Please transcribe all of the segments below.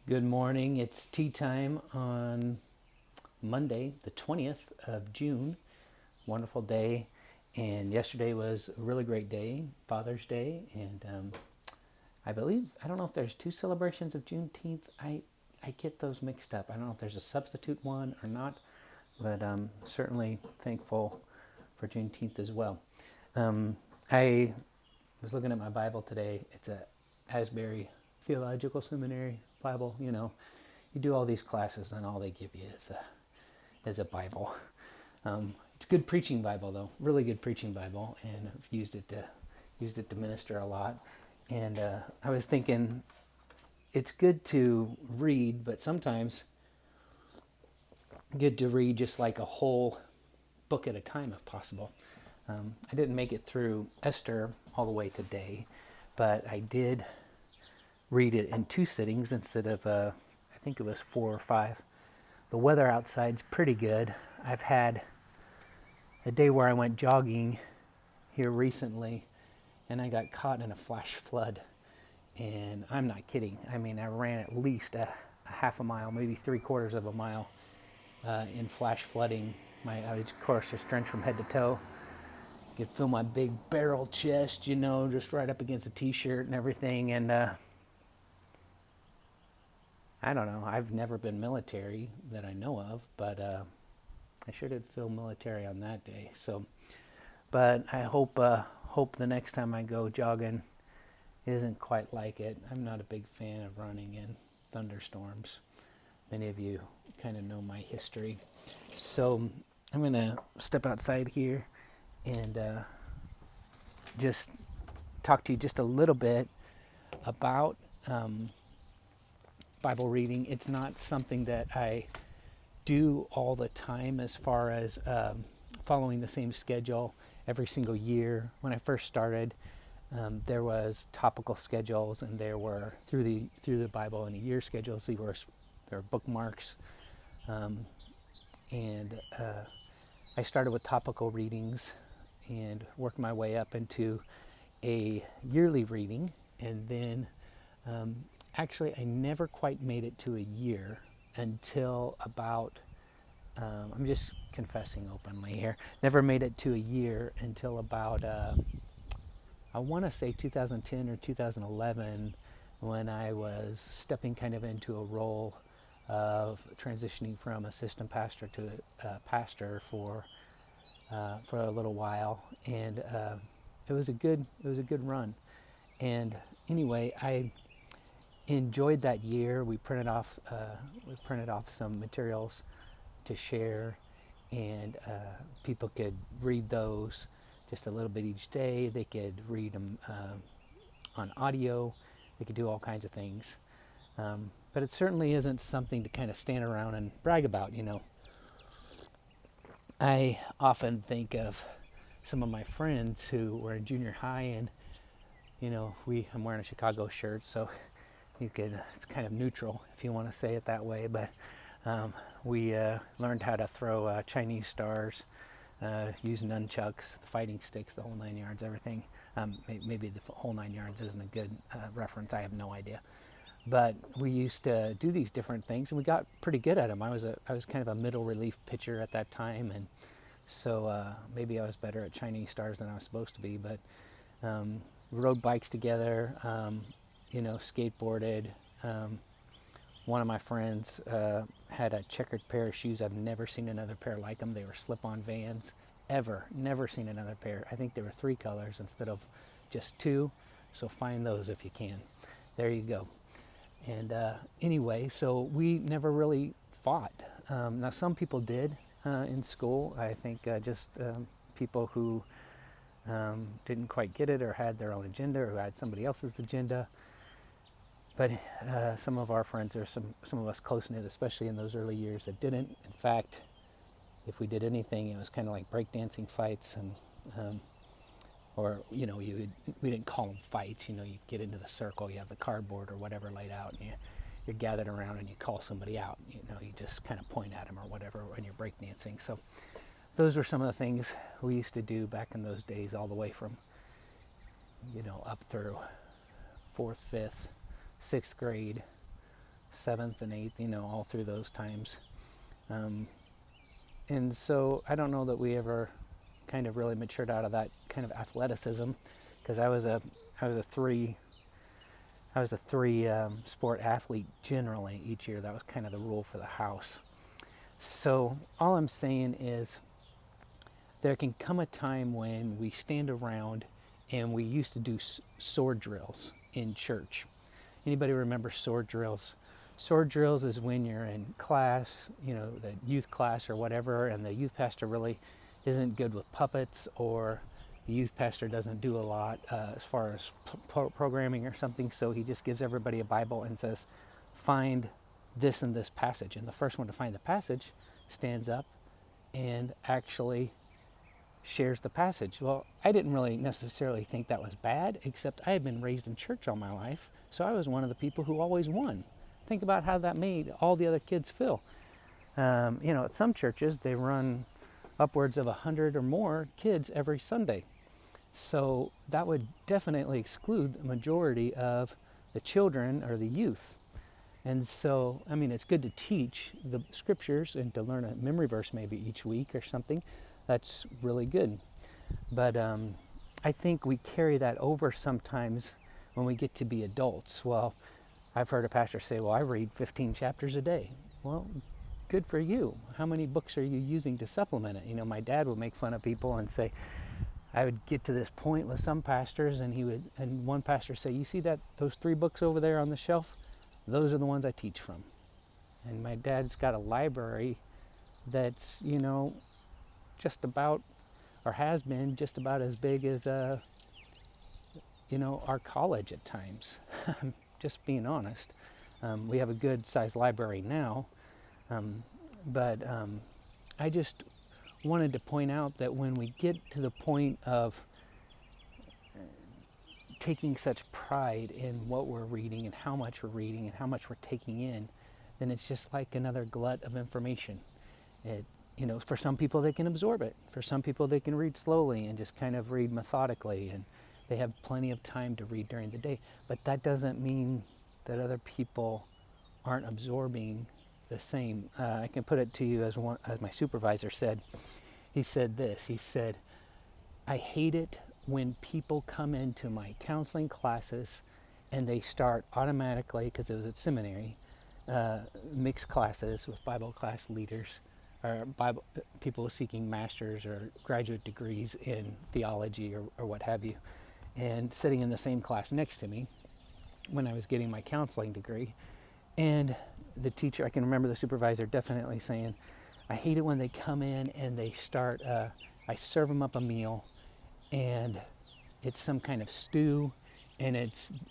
Good morning. It's tea time on Monday, the 20th of June. Wonderful day. And yesterday was a really great day, Father's Day. And I believe, I don't know if there's two celebrations of Juneteenth. I get those mixed up. I don't know if there's a substitute one or not, but I'm certainly thankful for Juneteenth as well. I was looking at my Bible today. It's a Asbury Theological Seminary Bible. You do all these classes, and all they give you is a Bible. It's a good preaching Bible, though. Really good preaching Bible, and I've used it to minister a lot. And I was thinking, it's good to read, but sometimes good to read just like a whole book at a time, if possible. I didn't make it through Esther all the way today, but I did read it in two sittings instead of, I think it was 4 or 5. The weather outside's pretty good. I've had a day where I went jogging here recently, and I got caught in a flash flood. And I'm not kidding. I mean, I ran at least a half a mile, maybe 3/4 of a mile in flash flooding. I was, of course, just drenched from head to toe. You could feel my big barrel chest, just right up against the t-shirt and everything. And I don't know. I've never been military that I know of, but I sure did feel military on that day. So, but I hope the next time I go jogging isn't quite like it. I'm not a big fan of running in thunderstorms. Many of you kind of know my history. So I'm going to step outside here and just talk to you just a little bit about Bible reading. It's not something that I do all the time as far as following the same schedule every single year. When I first started, there was topical schedules, and there were through the Bible and a year schedules. There were bookmarks, and I started with topical readings and worked my way up into a yearly reading, and then actually I never quite made it to a year until about I'm just confessing openly here. Never made it to a year until about I want to say 2010 or 2011, when I was stepping kind of into a role of transitioning from assistant pastor to a pastor for a little while, and it was a good run. And anyway, I enjoyed that year. We printed off some materials to share, and people could read those just a little bit each day. They could read them on audio. They could do all kinds of things. But it certainly isn't something to kind of stand around and brag about. I often think of some of my friends who were in junior high, and I'm wearing a Chicago shirt, so it's kind of neutral if you want to say it that way, but we learned how to throw Chinese stars, use nunchucks, fighting sticks, the whole 9 yards, everything. Maybe the whole 9 yards isn't a good reference. I have no idea. But we used to do these different things, and we got pretty good at them. I was kind of a middle relief pitcher at that time, and so maybe I was better at Chinese stars than I was supposed to be. But we rode bikes together, skateboarded. One of my friends had a checkered pair of shoes. I've never seen another pair like them. They were slip-on Vans. Never seen another pair. I think there were 3 colors instead of just 2. So find those if you can. There you go. And anyway, so we never really fought. Now some people did in school. I think just people who didn't quite get it, or had their own agenda, or who had somebody else's agenda. But some of our friends, there's some of us close-knit, especially in those early years, that didn't. In fact, if we did anything, it was kind of like breakdancing fights, and we didn't call them fights. You get into the circle, you have the cardboard or whatever laid out, and you're gathered around, and you call somebody out. You just kind of point at them or whatever when you're breakdancing. So those were some of the things we used to do back in those days, all the way from up through 4th, 5th, 6th grade, 7th and 8th, all through those times. And so I don't know that we ever kind of really matured out of that kind of athleticism, because I was a three sport athlete generally each year. That was kind of the rule for the house. So all I'm saying is there can come a time when we stand around, and we used to do sword drills in church. Anybody remember sword drills? Sword drills is when you're in class, the youth class or whatever, and the youth pastor really isn't good with puppets, or the youth pastor doesn't do a lot as far as programming or something, so he just gives everybody a Bible and says, find this and this passage. And the first one to find the passage stands up and actually shares the passage. Well, I didn't really necessarily think that was bad, except I had been raised in church all my life, so I was one of the people who always won. Think about how that made all the other kids feel. At some churches, they run upwards of 100 or more kids every Sunday. So that would definitely exclude the majority of the children or the youth. And so, it's good to teach the scriptures and to learn a memory verse maybe each week or something. That's really good. But I think we carry that over sometimes when we get to be adults. Well, I've heard a pastor say, well, I read 15 chapters a day. Well, good for you. How many books are you using to supplement it? My dad would make fun of people and say, I would get to this point with some pastors, and one pastor say, you see those 3 books over there on the shelf? Those are the ones I teach from. And my dad's got a library that's, just about, or has been just about as big as, our college at times. Just being honest. We have a good sized library now, but I just wanted to point out that when we get to the point of taking such pride in what we're reading and how much we're reading and how much we're taking in, then it's just like another glut of information. For some people they can absorb it. For some people they can read slowly and just kind of read methodically, and they have plenty of time to read during the day. But that doesn't mean that other people aren't absorbing the same. I can put it to you as my supervisor said. He said this. He said, I hate it when people come into my counseling classes and they start automatically, because it was at seminary, mixed classes with Bible class leaders, or people seeking master's or graduate degrees in theology or what have you, and sitting in the same class next to me when I was getting my counseling degree. And the teacher, I can remember the supervisor definitely saying, I hate it when they come in and they start, I serve them up a meal and it's some kind of stew, and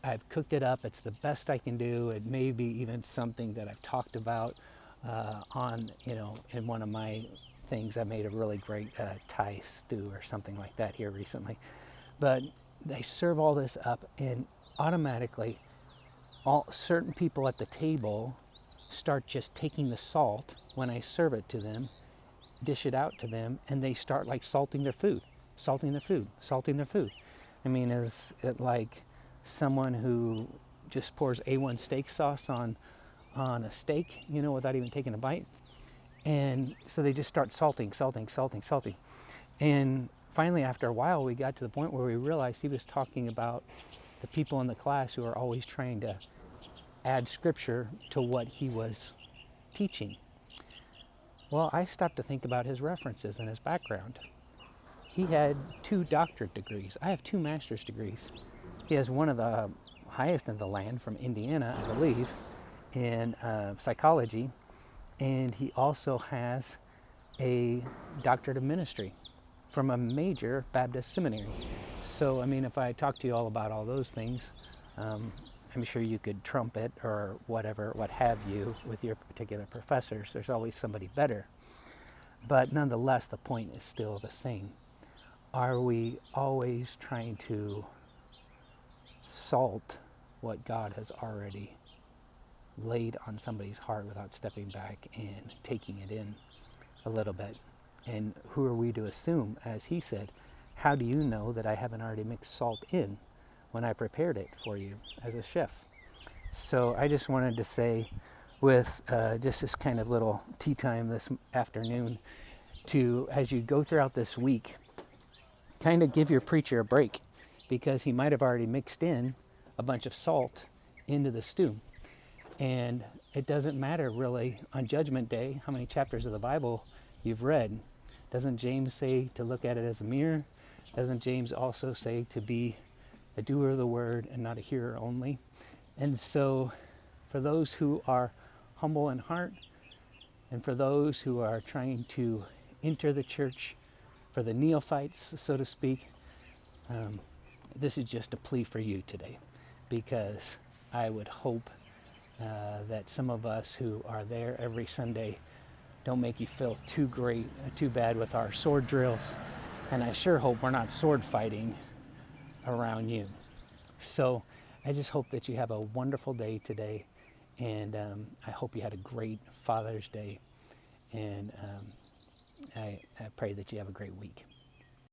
I've cooked it up, it's the best I can do. It may be even something that I've talked about in one of my things. I made a really great Thai stew or something like that here recently. But they serve all this up, and automatically certain people at the table start just taking the salt when I serve it to them, dish it out to them, and they start like salting their food. Is it like someone who just pours A1 steak sauce on a steak, without even taking a bite? And so they just start salting. And finally, after a while, we got to the point where we realized he was talking about the people in the class who are always trying to add scripture to what he was teaching. Well, I stopped to think about his references and his background. He had 2 doctorate degrees. I have 2 master's degrees. He has one of the highest in the land from Indiana, I believe, in psychology. And he also has a doctorate of ministry from a major Baptist seminary. So, if I talk to you all about all those things, I'm sure you could trump it or whatever, what have you, with your particular professors. There's always somebody better. But nonetheless, the point is still the same. Are we always trying to salt what God has already laid on somebody's heart without stepping back and taking it in a little bit? And who are we to assume, as he said, how do you know that I haven't already mixed salt in when I prepared it for you as a chef? So I just wanted to say, with just this kind of little tea time this afternoon to, as you go throughout this week, kind of give your preacher a break, because he might have already mixed in a bunch of salt into the stew. And it doesn't matter really on Judgment Day how many chapters of the Bible you've read. Doesn't James say to look at it as a mirror? Doesn't James also say to be a doer of the word and not a hearer only? And so for those who are humble in heart, and for those who are trying to enter the church, for the neophytes, so to speak, this is just a plea for you today, because I would hope that some of us who are there every Sunday don't make you feel too bad with our sword drills. And I sure hope we're not sword fighting around you. So I just hope that you have a wonderful day today. And I hope you had a great Father's Day. And I pray that you have a great week.